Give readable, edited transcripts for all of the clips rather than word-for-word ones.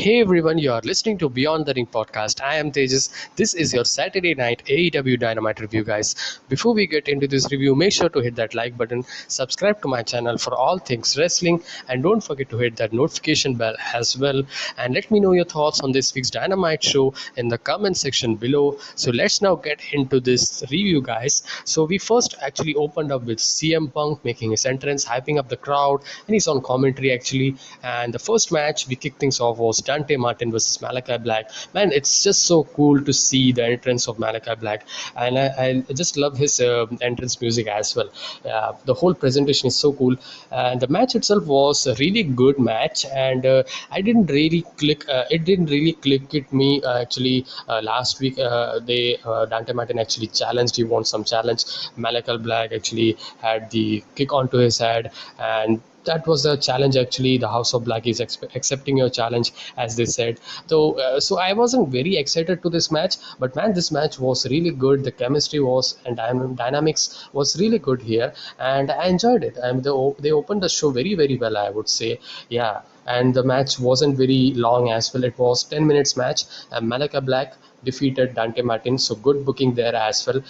Hey everyone, you are listening to Beyond the Ring podcast. I am Tejas. This is your Saturday night AEW Dynamite review, guys. Before we get into this review, make sure to hit that like button, subscribe to my channel for all things wrestling, and don't forget to hit that notification bell as well. And let me know your thoughts on this week's Dynamite show in the comment section below. So let's now get into this review, guys. So we first actually opened up with CM Punk making his entrance, hyping up the crowd, and he's on commentary actually. And the first match we kicked things off was Dante Martin versus Malachi Black. Man, it's just so cool to see the entrance of Malachi Black, and I just love his entrance music as well. The whole presentation is so cool, and the match itself was a really good match. And I didn't really click. It didn't really click with me actually. Last week, Dante Martin actually challenged. He won some challenge. Malachi Black actually had the kick onto his head, and that was the challenge actually. The House of Black is accepting your challenge, as they said. So I wasn't very excited to this match, but man, this match was really good. The chemistry was and dynamics was really good here, and I enjoyed it. I mean, they opened the show very well, I would say. Yeah. And the match wasn't very long as well. It was 10 minutes match, and Malachi Black defeated Dante Martin. So good booking there as well.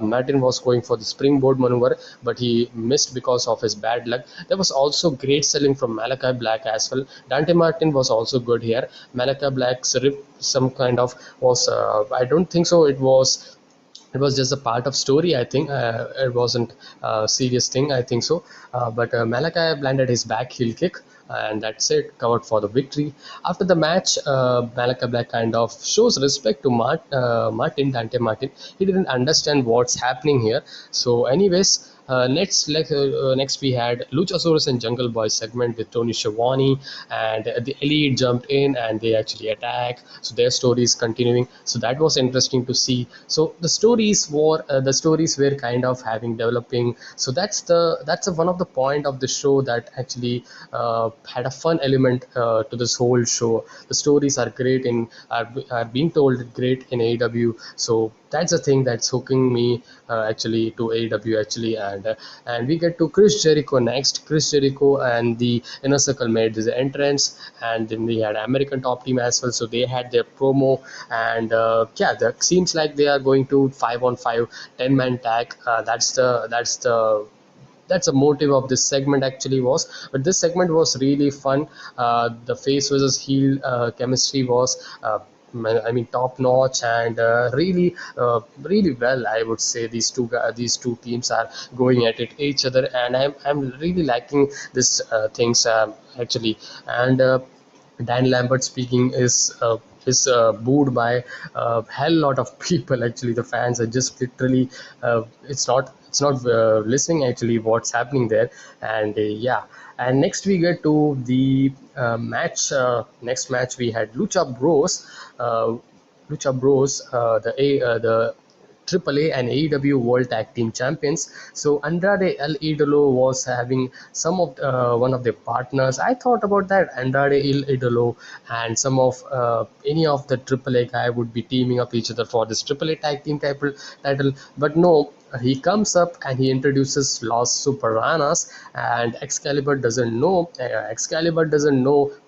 Martin was going for the springboard maneuver, but he missed because of his bad luck. There was also great selling from Malachi Black as well. Dante Martin was also good here. Malachi Black's rip some kind of was I don't think so. It was just a part of story, I think. It wasn't a serious thing, I think so. But Malachi landed his back heel kick, and that's it, covered for the victory. After the match, Malachi Black kind of shows respect to Dante Martin. He didn't understand what's happening here. So anyways, next we had Luchasaurus and Jungle Boy segment with Tony Schiavone, and the Elite jumped in and they actually attack. So their story is continuing. So that was interesting to see. So the stories were kind of having developing. So that's one of the point of the show that actually had a fun element to this whole show. The stories are great in are being told great in AEW. So that's the thing that's hooking me actually to AEW actually. And we get to Chris Jericho next. Chris Jericho and the Inner Circle made this entrance, and then we had American Top Team as well. So they had their promo, and yeah, that seems like they are going to 5-on-5 10-man tag. That's the motive of this segment actually was. But this segment was really fun. The face versus heel chemistry was I mean, top notch, and really well, I would say. These two teams are going at it each other, and I'm really liking this things actually. And Dan Lambert speaking is booed by a hell lot of people. Actually, the fans are just literally it's not listening actually what's happening there. And yeah. And next we get to the match. Next match we had uh, Lucha Bros, the AAA and AEW World Tag Team Champions. So Andrade El Idolo was having one of their partners. I thought about that. Andrade El Idolo and some of any of the AAA guy would be teaming up each other for this AAA Tag Team title. But no, he comes up and he introduces Los Superanas, and Excalibur doesn't know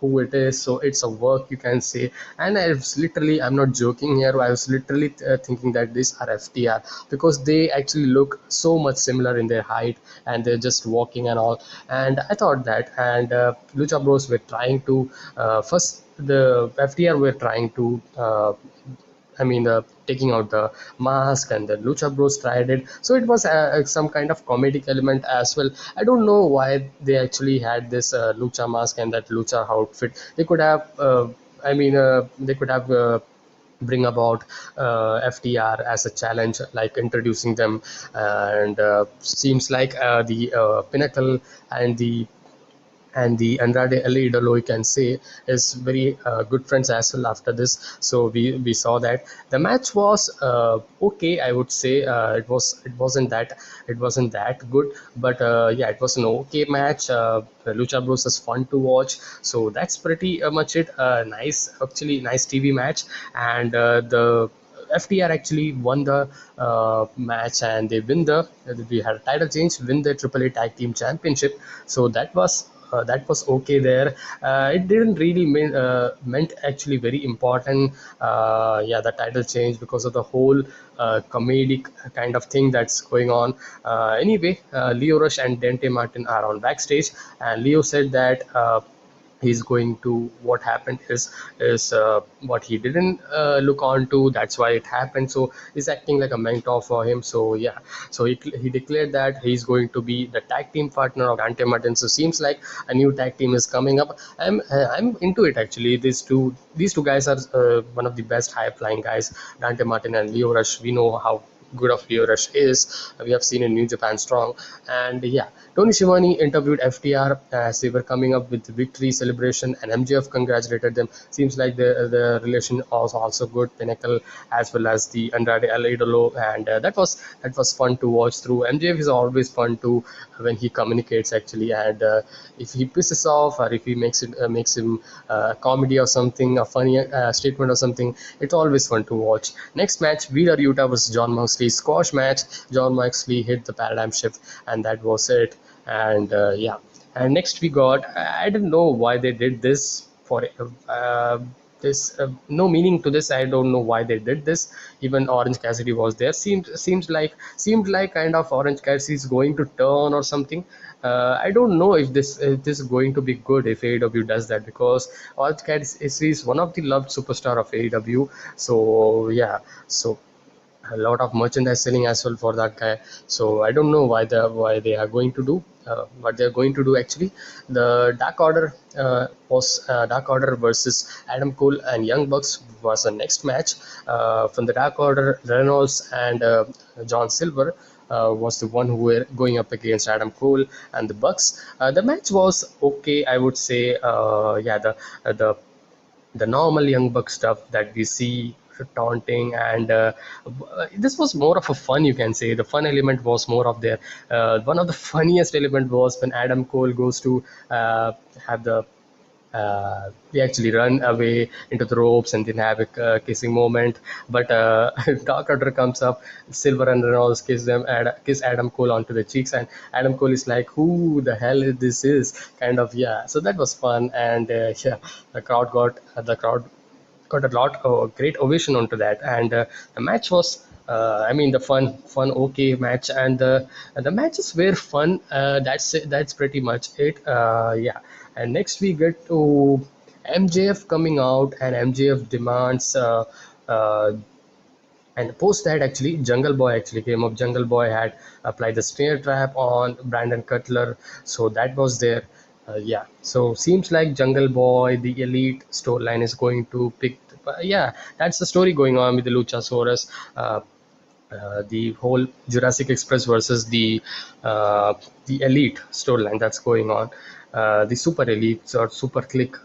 who it is. So it's a work, you can say. And I'm not joking here, I was literally thinking that these are FTR, because they actually look so much similar in their height, and they're just walking and all. And I thought that. And Lucha Bros were trying to first the FTR were trying to taking out the mask, and the Lucha Bros tried it. So it was some kind of comedic element as well. I don't know why they actually had this Lucha mask and that Lucha outfit. They could have, they could have. Bring about FTR as a challenge, like introducing them. And seems like the Pinnacle and the Andrade El Idolo, you can say, is very good friends as well after this. So we saw that the match was okay, I would say. It wasn't that good, but yeah, it was an okay match. Lucha Bros is fun to watch. So that's pretty much it. Nice TV match. And the FTR actually won the match, and we had a title change, win the AAA Tag Team Championship. So that was that was okay there. It didn't really meant actually very important. Yeah, the title change because of the whole comedic kind of thing that's going on. Anyway, Leo Rush and Dante Martin are on backstage, and Leo said that. He's going to what happened is what he didn't look on to, that's why it happened, so he's acting like a mentor for him. So yeah, so he declared that he's going to be the tag team partner of Dante Martin. So seems like a new tag team is coming up. I'm into it actually. These two guys are one of the best high flying guys, Dante Martin and Leo Rush. We know how good of Leo Rush is. We have seen in New Japan Strong. And yeah, Tony Schiavone interviewed FTR as they were coming up with victory celebration, and MJF congratulated them. Seems like the relation was also good. Pinnacle as well as the Andrade El Idolo, and that was fun to watch through. MJF is always fun to when he communicates actually, and if he pisses off or if he makes him comedy or something, a funny statement or something, it's always fun to watch. Next match, Wheeler Yuta versus John Moxley squash match. John Moxley hit the paradigm shift, and that was it. And yeah, and next we got, I don't know why they did this for this no meaning to this. I don't know why they did this. Even Orange Cassidy was there. Seemed like kind of Orange Cassidy is going to turn or something. I don't know if this is going to be good if AEW does that, because Orange Cassidy is one of the loved superstar of AEW. So yeah, so a lot of merchandise selling as well for that guy. So I don't know why they are going to do what they're going to do actually. The Dark Order was Dark Order versus Adam Cole and Young Bucks was the next match. From the Dark Order, Reynolds and John Silver was the one who were going up against Adam Cole and the Bucks. The match was okay, I would say. Yeah, the normal Young Buck stuff that we see, taunting, and this was more of a fun, you can say. The fun element was more of there. One of the funniest element was when Adam Cole goes to have the they actually run away into the ropes and then have a kissing moment. But Dark Order comes up, Silver and Reynolds kiss Adam Cole onto the cheeks, and Adam Cole is like, "Who the hell is this?" Is kind of, yeah. So that was fun, and yeah, the crowd got a lot great ovation onto that, and the match was. I mean, the fun, okay match, and the matches were fun. That's it. That's pretty much it. Yeah, and next we get to MJF coming out, and MJF demands. Uh, and post that, actually, Jungle Boy actually came up. Jungle Boy had applied the snare trap on Brandon Cutler, so that was there. Yeah, so seems like Jungle Boy, the Elite storyline is going to pick. Yeah, that's the story going on with the Luchasaurus. The whole Jurassic Express versus the Elite storyline that's going on, the Super Elites or Super Click,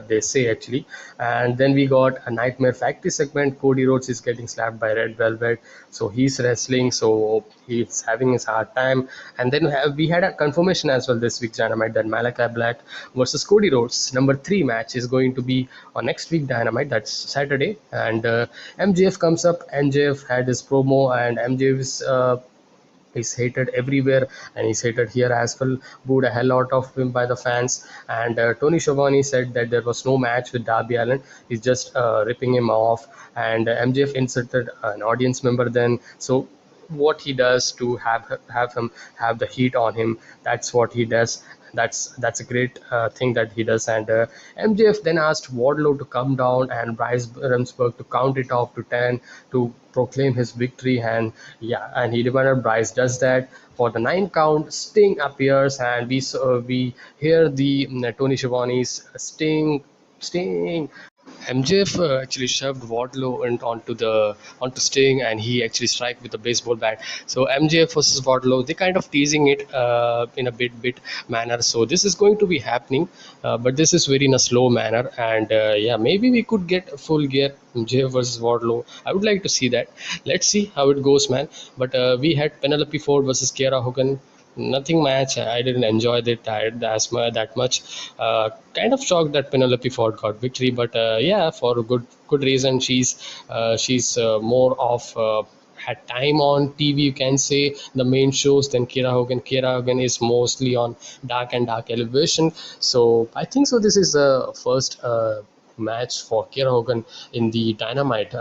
they say actually. And then we got a Nightmare Factory segment. Cody Rhodes is getting slapped by Red Velvet, so he's wrestling, so he's having his hard time. And then we had a confirmation as well this week Dynamite that Malachi Black versus Cody Rhodes #3 match is going to be on next week Dynamite, that's Saturday. And MJF comes up. MJF had his promo, and MJF is hated everywhere, and he's hated here as well, booed a hell lot of him by the fans. And Tony Schiavone said that there was no match with Darby Allin, he's just ripping him off. And MJF inserted an audience member then. So what he does to have him have the heat on him, that's what he does. That's a great thing that he does. And MJF then asked Wardlow to come down and Bryce Remsburg to count it off to 10 to proclaim his victory. And yeah, and he demanded Bryce does that. For the 9 count, Sting appears, and we hear the Tony Schiavone's Sting. MJF actually shoved Wardlow onto Sting, and he actually struck with a baseball bat. So MJF versus Wardlow, they kind of teasing it in a bit manner. So this is going to be happening, but this is very in a slow manner. And yeah, maybe we could get a full gear MJF versus Wardlow. I would like to see that. Let's see how it goes, man. But we had Penelope Ford versus Kiera Hogan. Nothing match. I didn't enjoy that much. Kind of shocked that Penelope Ford got victory, but yeah, for a good reason. She's more of had time on TV, you can say, the main shows, then Kira Hogan is mostly on Dark Elevation. So I think so this is the first match for Kira Hogan in the Dynamite.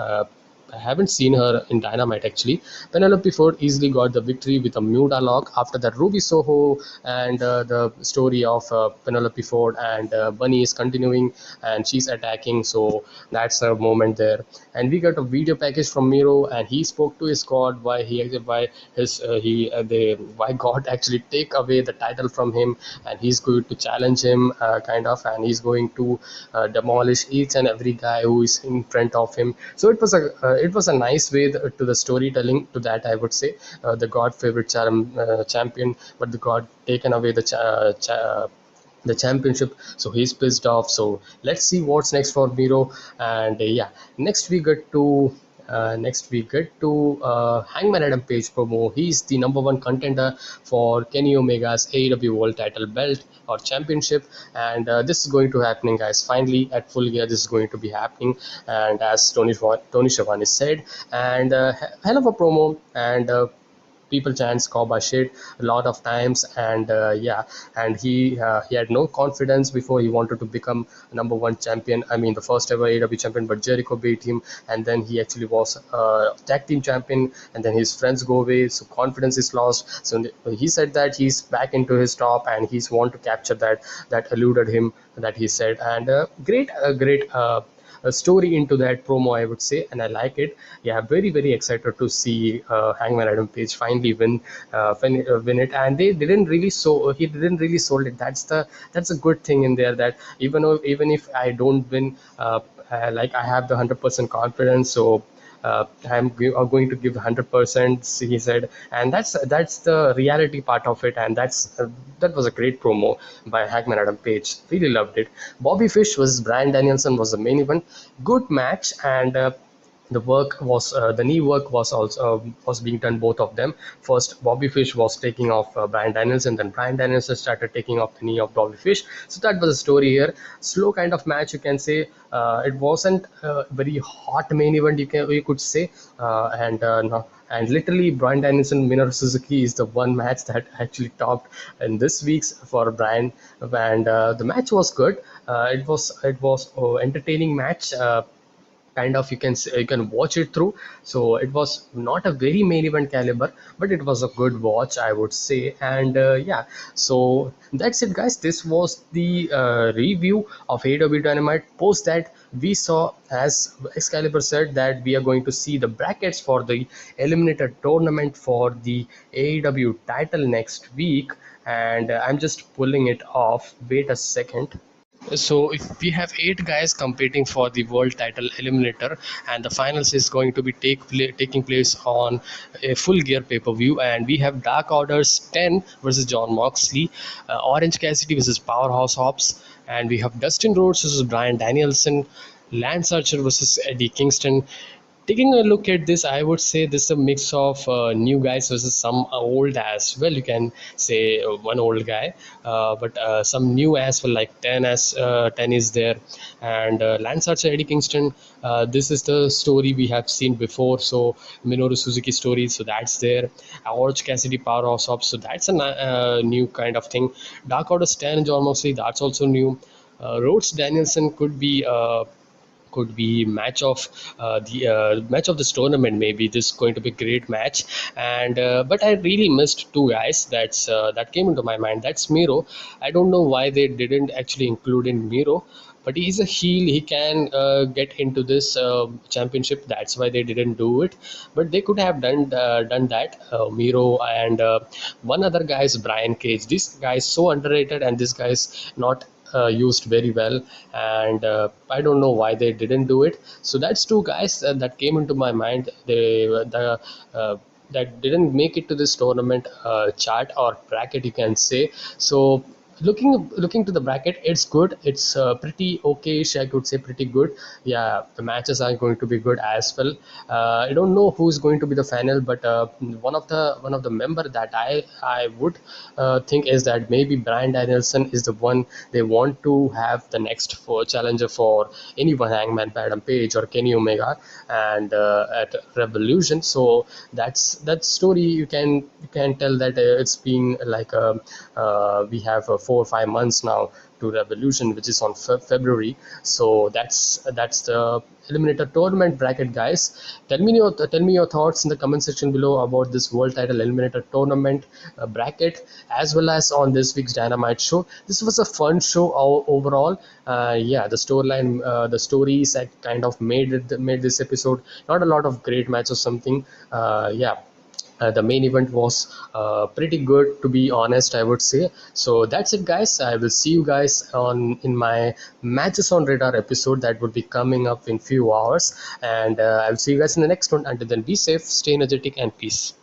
I haven't seen her in Dynamite actually. Penelope Ford easily got the victory with a Muda lock. After that, Ruby Soho and the story of Penelope Ford and Bunny is continuing, and she's attacking. So that's a moment there. And we got a video package from Miro, and he spoke to his God why his he they why God actually take away the title from him, and he's going to challenge him kind of, and he's going to demolish each and every guy who is in front of him. So it was a nice way to the storytelling to that, I would say. The God favorite champion, but the God taken away the championship, so he's pissed off. So let's see what's next for Miro. And yeah, next we get to Hangman Adam Page promo. He's the number one contender for Kenny Omega's AEW World Title belt or championship, and this is going to happening, guys. Finally, at Full Gear, this is going to be happening, and as Tony Schiavone said, and hell of a promo, and people chants Cowboy shit a lot of times. And yeah, and he had no confidence before he wanted to become number one champion, I mean the first ever AEW champion, but Jericho beat him, and then he actually was tag team champion, and then his friends go away, so confidence is lost. So he said that he's back into his top, and he's want to capture that eluded him, that he said. And great a story into that promo, I would say, and I like it. Yeah, very very excited to see Hangman Adam Page finally win it, and they didn't really he didn't really sold it. That's a good thing in there, that even if I don't win, like I have the 100% confidence, so I'm going to give 100%, he said. And that's the reality part of it, and that was a great promo by Hangman Adam Page. Really loved it. Bobby Fish versus Bryan Danielson was the main event. Good match, and the knee work was also was being done, both of them. First Bobby Fish was taking off Bryan Danielson, then Bryan Danielson started taking off the knee of Bobby Fish. So that was the story here. Slow kind of match, you can say. It wasn't a very hot main event, you could say. And no, and literally Bryan Danielson Minoru Suzuki is the one match that actually topped in this week's for Bryan. And the match was good. It was entertaining match, kind of, you can watch it through. So it was not a very main event caliber, but it was a good watch, I would say. And yeah, so that's it, guys. This was the review of AEW Dynamite. Post that, we saw, as Excalibur said, that we are going to see the brackets for the eliminator tournament for the AEW title next week, and I'm just pulling it off. Wait a second. So if we have 8 guys competing for the world title eliminator, and the finals is going to be taking place on a Full Gear pay-per-view, and we have Dark Order's 10 versus John Moxley, Orange Cassidy versus Powerhouse Hobbs, and we have Dustin Rhodes versus Bryan Danielson, Lance Archer versus Eddie Kingston. Taking a look at this, I would say this is a mix of new guys versus some old as well. You can say one old guy, but some new as well, like 10 is there. And Lance Archer, Eddie Kingston, this is the story we have seen before. So Minoru Suzuki story, so that's there. Orange Cassidy, Powerhouse Hobbs, so that's a new kind of thing. Dark Order Stan and John Moxley, that's also new. Rhodes Danielson could be match of the match of this tournament. Maybe this is going to be a great match. And but I really missed 2 guys that came into my mind. That's Miro. I don't know why they didn't actually include in Miro, but he's a heel. He can get into this championship. That's why they didn't do it, but they could have done that. Miro and one other guy is Brian Cage. This guy is so underrated, and this guy is not used very well. And I don't know why they didn't do it. So that's 2 guys that came into my mind. That didn't make it to this tournament chart or bracket, you can say. So looking to the bracket, it's good. It's pretty okay-ish, I could say, pretty good. Yeah, the matches are going to be good as well. I don't know who's going to be the final, but one of the member that I would think is that maybe Bryan Danielson is the one they want to have the next for challenger for anyone, Hangman Adam Page or Kenny Omega, and at Revolution. So that story, you can tell that it's been like we have 4 or 5 months now to Revolution, which is on February. So that's the eliminator tournament bracket, guys. Tell me your thoughts in the comment section below about this world title eliminator tournament bracket, as well as on this week's Dynamite show. This was a fun show overall. Yeah, the storyline, the stories that kind of made this episode. Not a lot of great matches or something. Yeah, the main event was pretty good, to be honest, I would say. So that's it, guys. I will see you guys on in my Matches on Radar episode that would be coming up in few hours, and I will see you guys in the next one. Until then, be safe, stay energetic, and peace.